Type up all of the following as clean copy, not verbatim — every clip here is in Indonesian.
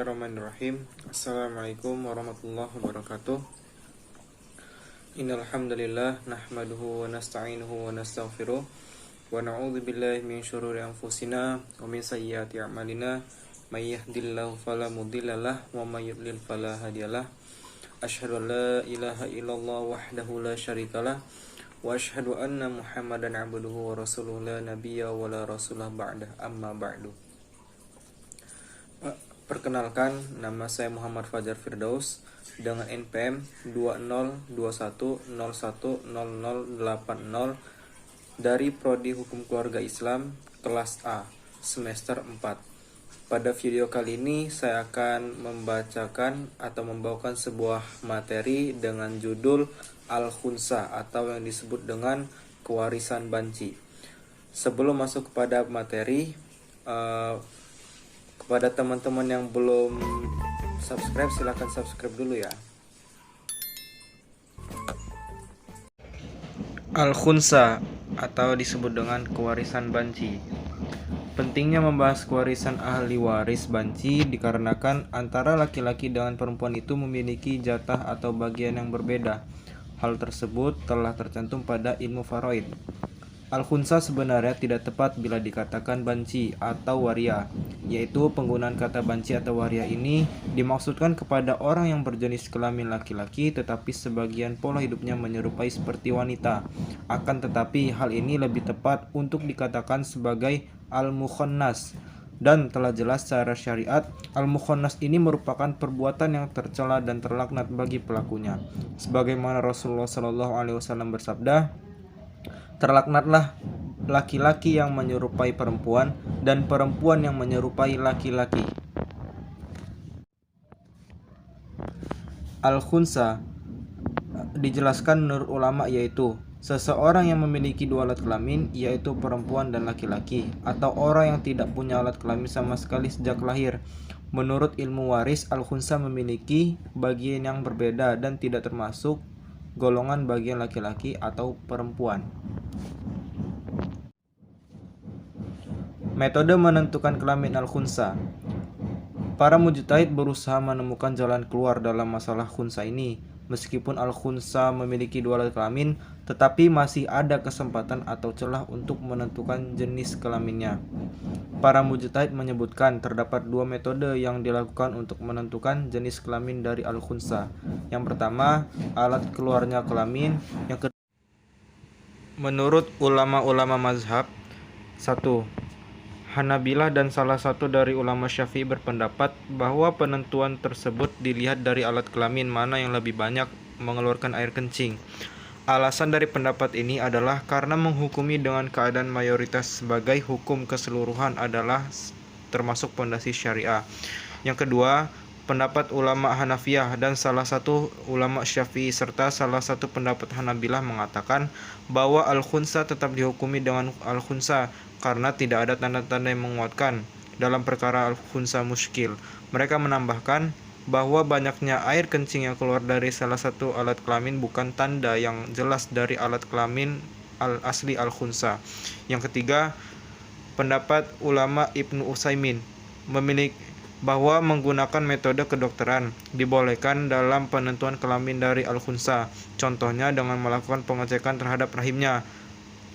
Bismillahirrahmanirrahim. Assalamualaikum warahmatullahi wabarakatuh. Innal hamdalillah nahmaduhu wa nasta'inuhu wa nastaghfiruh wa na'udzu billahi min syururi anfusina wa min sayyiati a'malina may yahdihillahu fala mudhillalah wa may yudlil fala hadiyalah. Asyhadu an la ilaha illallah wahdahu la syarikalah wa asyhadu anna Muhammadan 'abduhu wa rasuluhu la nabiyya wa la rasulah ba'dah amma ba'du. Perkenalkan, nama saya Muhammad Fajar Firdaus dengan NPM 2021010080 dari Prodi Hukum Keluarga Islam kelas A semester 4. Pada video kali ini saya akan membacakan atau membawakan sebuah materi dengan judul Al-Khunsa atau yang disebut dengan kewarisan banci. Sebelum masuk kepada materi, kepada teman-teman yang belum subscribe, silahkan subscribe dulu ya. Al-Khunsa atau disebut dengan kewarisan banci. Pentingnya membahas kewarisan ahli waris banci dikarenakan antara laki-laki dengan perempuan itu memiliki jatah atau bagian yang berbeda. Hal tersebut telah tercantum pada ilmu faraid. Al-Khunsa sebenarnya tidak tepat bila dikatakan banci atau waria, yaitu penggunaan kata banci atau waria ini dimaksudkan kepada orang yang berjenis kelamin laki-laki tetapi sebagian pola hidupnya menyerupai seperti wanita. Akan tetapi hal ini lebih tepat untuk dikatakan sebagai al-mukhannas, dan telah jelas secara syariat al-mukhannas ini merupakan perbuatan yang tercela dan terlaknat bagi pelakunya. Sebagaimana Rasulullah SAW bersabda, "Terlaknatlah laki-laki yang menyerupai perempuan dan perempuan yang menyerupai laki-laki." Al-Khunsa dijelaskan menurut ulama yaitu seseorang yang memiliki dua alat kelamin, yaitu perempuan dan laki-laki, atau orang yang tidak punya alat kelamin sama sekali sejak lahir. Menurut ilmu waris, Al-Khunsa memiliki bagian yang berbeda dan tidak termasuk golongan bagian laki-laki atau perempuan. Metode menentukan kelamin Al-Khunsa. Para mujtahid berusaha menemukan jalan keluar dalam masalah khunsa ini. Meskipun Al-Khunsa memiliki dua alat kelamin, tetapi masih ada kesempatan atau celah untuk menentukan jenis kelaminnya. Para mujtahid menyebutkan terdapat dua metode yang dilakukan untuk menentukan jenis kelamin dari Al-Khunsa. Yang pertama, alat keluarnya kelamin. Yang kedua, menurut ulama-ulama mazhab, 1. Hanabilah dan salah satu dari ulama Syafi'i berpendapat bahwa penentuan tersebut dilihat dari alat kelamin mana yang lebih banyak mengeluarkan air kencing. Alasan dari pendapat ini adalah karena menghukumi dengan keadaan mayoritas sebagai hukum keseluruhan adalah termasuk pondasi syariah. Yang kedua, pendapat ulama Hanafiyah dan salah satu ulama Syafi'i serta salah satu pendapat Hanabilah mengatakan bahwa Al-Khunsa tetap dihukumi dengan Al-Khunsa karena tidak ada tanda-tanda yang menguatkan dalam perkara Al-Khunsa muskil. Mereka menambahkan bahwa banyaknya air kencing yang keluar dari salah satu alat kelamin bukan tanda yang jelas dari alat kelamin asli Al-Khunsa. Yang ketiga, pendapat ulama Ibnu Utsaimin memiliki bahwa menggunakan metode kedokteran dibolehkan dalam penentuan kelamin dari Al-Khunsa. Contohnya dengan melakukan pengecekan terhadap rahimnya.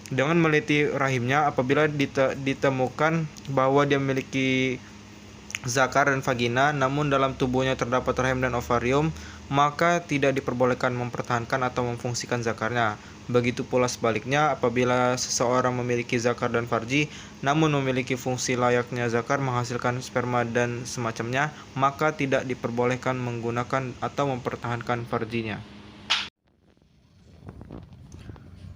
Dengan meliti rahimnya, apabila ditemukan bahwa dia memiliki zakar dan vagina, namun dalam tubuhnya terdapat rahim dan ovarium, maka tidak diperbolehkan mempertahankan atau memfungsikan zakarnya. Begitu pula sebaliknya, apabila seseorang memiliki zakar dan farji, namun memiliki fungsi layaknya zakar menghasilkan sperma dan semacamnya, maka tidak diperbolehkan menggunakan atau mempertahankan farjinya.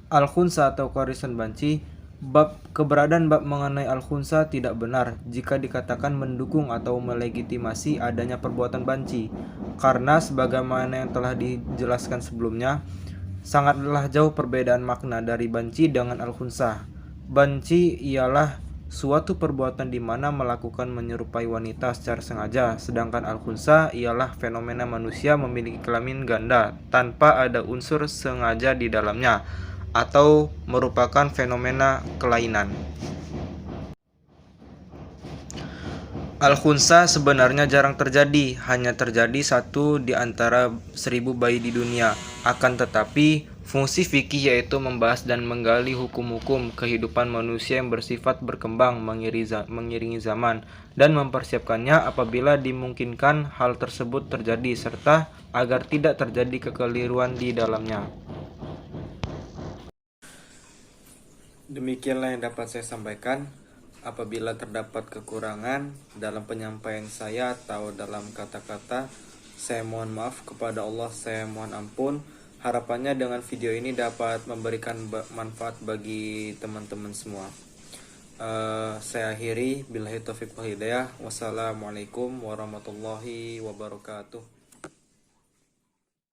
Al-Khunsa atau kewarisan banci. Keberadaan bab mengenai Al-Khunsa tidak benar jika dikatakan mendukung atau melegitimasi adanya perbuatan banci, karena sebagaimana yang telah dijelaskan sebelumnya, sangatlah jauh perbedaan makna dari banci dengan Al-Khunsa. Banci ialah suatu perbuatan di mana melakukan menyerupai wanita secara sengaja, sedangkan Al-Khunsa ialah fenomena manusia memiliki kelamin ganda tanpa ada unsur sengaja di dalamnya, atau merupakan fenomena kelainan. Al-khunsa sebenarnya jarang terjadi, hanya terjadi satu di antara 1000 bayi di dunia. Akan tetapi, fungsi fikih yaitu membahas dan menggali hukum-hukum kehidupan manusia yang bersifat berkembang mengiringi zaman dan mempersiapkannya apabila dimungkinkan hal tersebut terjadi serta agar tidak terjadi kekeliruan di dalamnya. Demikianlah yang dapat saya sampaikan. Apabila terdapat kekurangan dalam penyampaian saya atau dalam kata-kata, saya mohon maaf kepada Allah, saya mohon ampun. Harapannya dengan video ini dapat memberikan manfaat bagi teman-teman semua. Saya akhiri, billahi taufiq wal hidayah. Wassalamualaikum warahmatullahi wabarakatuh.